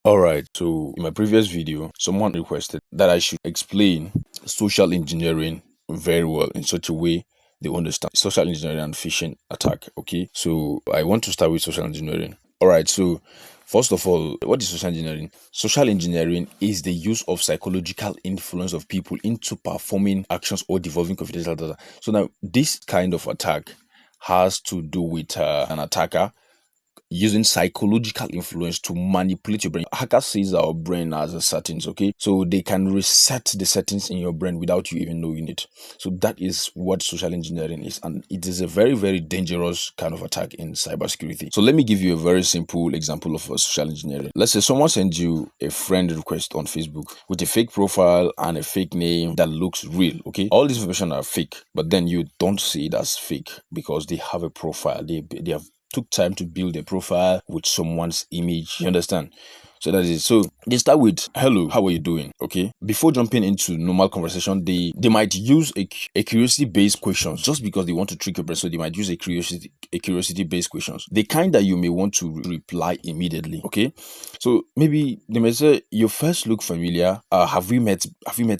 Alright, so in my previous video, someone requested that I should explain social engineering very well in such a way they understand social engineering and phishing attack. Okay, so I want to start with social engineering. Alright, so first of all, what is social engineering? Social engineering is the use of psychological influence of people into performing actions or devolving confidential data. So now, this kind of attack has to do with an attacker using psychological influence to manipulate your brain. Hacker says our brain has a settings, okay? So they can reset the settings in your brain without you even knowing it. So that is what social engineering is. And it is a very, very dangerous kind of attack in cybersecurity. So let me give you a very simple example of social engineering. Let's say someone sends you a friend request on Facebook with a fake profile and a fake name that looks real, okay? All this information are fake, but then you don't see it as fake because they have a profile. They have took time to build a profile with someone's image. You understand? So that is it. So they start with, hello, how are you doing? Okay. Before jumping into normal conversation, they might use a curiosity-based questions just because they want to trick your brain. So they might use a curiosity-based questions. The kind that you may want to reply immediately. Okay. So maybe they may say, you first look familiar. Have we met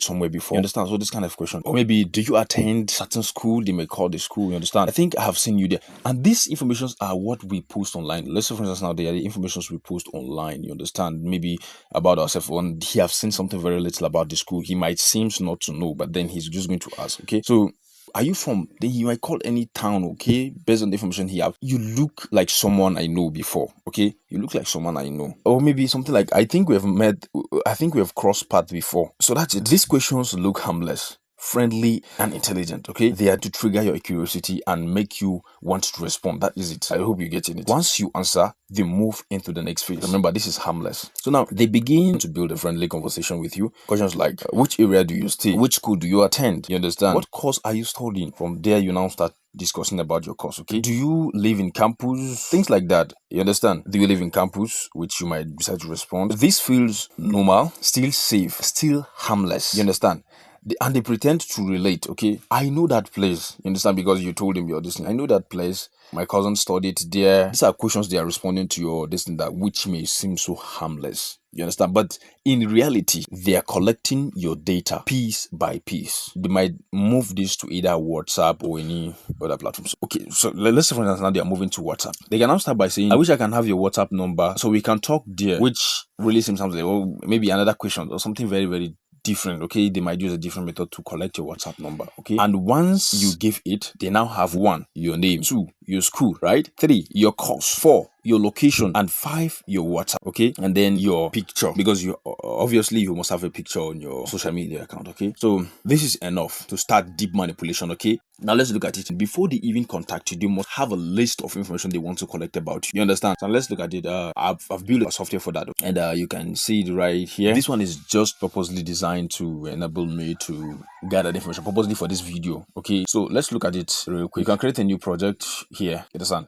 somewhere before? You understand? So this kind of question. Or maybe, do you attend certain school? They may call the school. You understand? I think I have seen you there. And these informations are what we post online. Let's say, for instance, now they are the informations we post online. You understand? Maybe about ourselves. When he have seen something very little about the school, he might seems not to know, but then he's just going to ask. Okay, so are you from? Then he might call any town. Okay, based on the information he have. You look like someone I know before. Okay, you look like someone I know, or maybe something like, I think we have met. I think we have crossed paths before. So that's it. These questions look harmless, friendly, and intelligent. Okay, they are to trigger your curiosity and make you want to respond. That is it. I hope you're getting it. Once you answer, they move into the next phase. Remember, this is harmless. So now they begin to build a friendly conversation with you. Questions like, which area do you stay? Which school do you attend? You understand? What course are you studying? From there, you now start discussing about your course. Okay, do you live in campus? Things like that. You understand? Do you live in campus? Which you might decide to respond. This feels normal, still safe, still harmless. You understand? And they pretend to relate. Okay, I know that place. You understand? Because you told him you're this thing. I know that place. My cousin studied there. These are questions they are responding to your this thing, that which may seem so harmless. You understand? But in reality, they are collecting your data piece by piece. They might move this to either WhatsApp or any other platforms. Okay, so let's say for instance now they are moving to WhatsApp. They can now start by saying, I wish I can have your WhatsApp number so we can talk there, which really seems something, or maybe another question or something very, very different. Okay, they might use a different method to collect your WhatsApp number. Okay, and once you give it, they now have 1, your name; 2, your school, right? 3, your course; 4, your location; and 5, your WhatsApp. Okay, and then your picture, because you obviously you must have a picture on your social media account. Okay, so this is enough to start deep manipulation. Okay, now let's look at it. Before they even contact you, they must have a list of information they want to collect about you. You understand? So let's look at it. I've built a software for that, and you can see it right here. This one is just purposely designed to enable me to gather the information purposely for this video. Okay, so let's look at it real quick. You can create a new project here. You understand?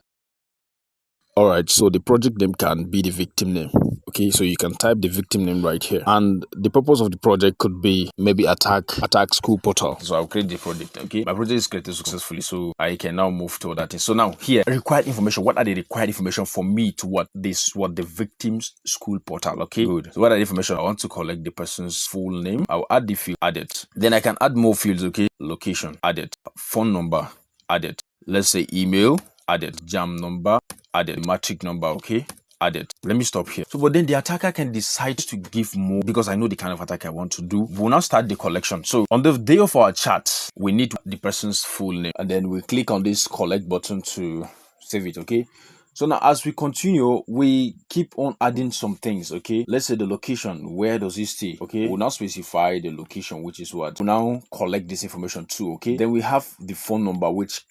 Alright, so the project name can be the victim name. Okay, so you can type the victim name right here. And the purpose of the project could be maybe attack school portal. So I'll create the project. Okay, my project is created successfully, so I can now move to that thing. So now here, required information. What are the required information for me to what the victim's school portal? Okay, good. So what are the information? I want to collect the person's full name. I'll add the field, add it. Then I can add more fields. Okay, location, add it. Phone number, add it. Let's say email, add it. Jam number, added. Matric number, okay, added. Let me stop here. So but then the attacker can decide to give more, because I know the kind of attack I want to do. We'll now start the collection. So on the day of our chat, we need the person's full name, and then we click on this collect button to save it. Okay, so now as we continue, we keep on adding some things. Okay, let's say the location, where does he stay? Okay, we'll now specify the location, which is what we'll now collect this information too. Okay, then we have the phone number, which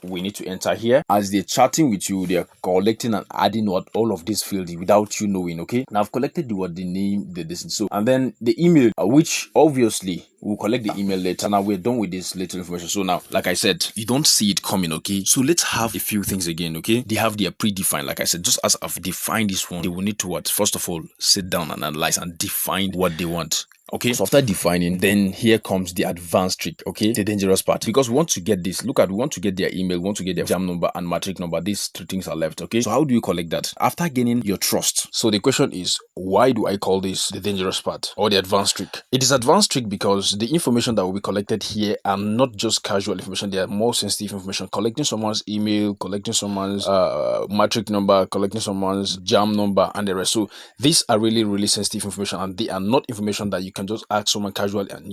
we need to enter here. As they're chatting with you, they're collecting and adding what all of these fields without you knowing. Okay, now I've collected the name, the this, so, and then the email, which obviously we'll collect the email later. Now we're done with this little information. So now, like I said, you don't see it coming. Okay, so let's have a few things again. Okay, they have their predefined. Like I said, just as I've defined this one, they will need to what? First of all, sit down and analyze and define what they want. Okay, so after defining, then here comes the advanced trick, okay, the dangerous part. Because we want to get this, look at, we want to get their email, we want to get their jam number and matric number. These three things are left, okay? So how do you collect that? After gaining your trust. So the question is, why do I call this the dangerous part or the advanced trick? It is advanced trick because the information that will be collected here are not just casual information, they are more sensitive information. Collecting someone's email, collecting someone's matric number, collecting someone's jam number, and the rest. So these are really, really sensitive information, and they are not information that you can just ask someone casually and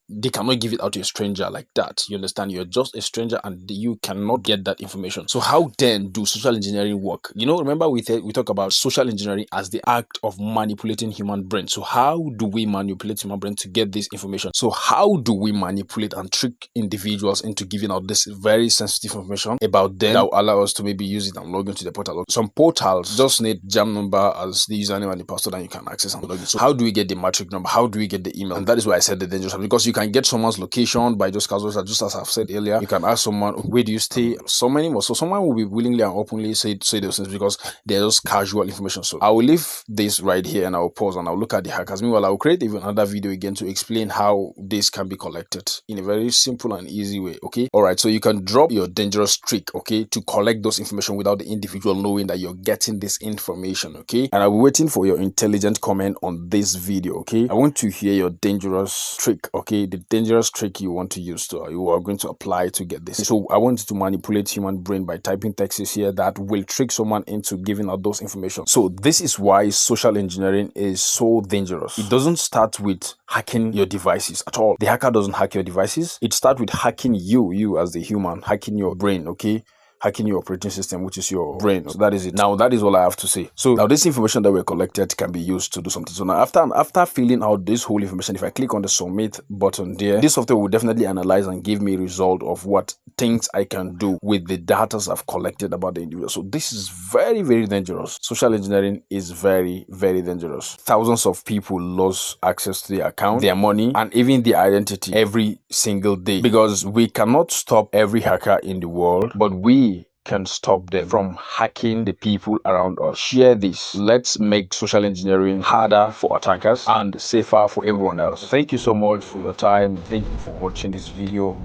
they cannot give it out to a stranger like that. You understand? You're just a stranger and you cannot get that information. So how then do social engineering work? You know, remember we talk about social engineering as the act of manipulating human brain. So how do we manipulate human brain to get this information? So how do we manipulate and trick individuals into giving out this very sensitive information about them that will allow us to maybe use it and log into the portal? Some portals just need jam number as the username and the password, and you can access and log in. So how do we get the matric number? How do we get the email? And that is why I said the dangerous, because you can get someone's location by just casual, just as I've said earlier. You can ask someone, where do you stay? So many more. So someone will be willingly and openly say those things because they're just casual information. So I will leave this right here and I will pause and I'll look at the hackers. Meanwhile, I will create even another video again to explain how this can be collected in a very simple and easy way. Okay. All right. So you can drop your dangerous trick, okay, to collect those information without the individual knowing that you're getting this information. Okay. And I'll be waiting for your intelligent comment on this video. Okay. I want to hear your dangerous trick. Okay. The dangerous trick you want to use you are going to apply to get this. So I want you to manipulate human brain by typing texts here that will trick someone into giving out those information. So this is why social engineering is so dangerous. It doesn't start with hacking your devices at all. The hacker doesn't hack your devices. It starts with hacking you as the human, hacking your brain, okay? Hacking your operating system, which is your brain. So that is it. Now, that is all I have to say. So now this information that we collected can be used to do something. So now after filling out this whole information, if I click on the submit button there, this software will definitely analyze and give me a result of what things I can do with the data I've collected about the individual. So this is very, very dangerous. Social engineering is very, very dangerous. Thousands of people lose access to their account, their money, and even their identity every single day, because we cannot stop every hacker in the world, but we can stop them from hacking the people around us. Share this. Let's make social engineering harder for attackers and safer for everyone else. Thank you so much for your time. Thank you for watching this video.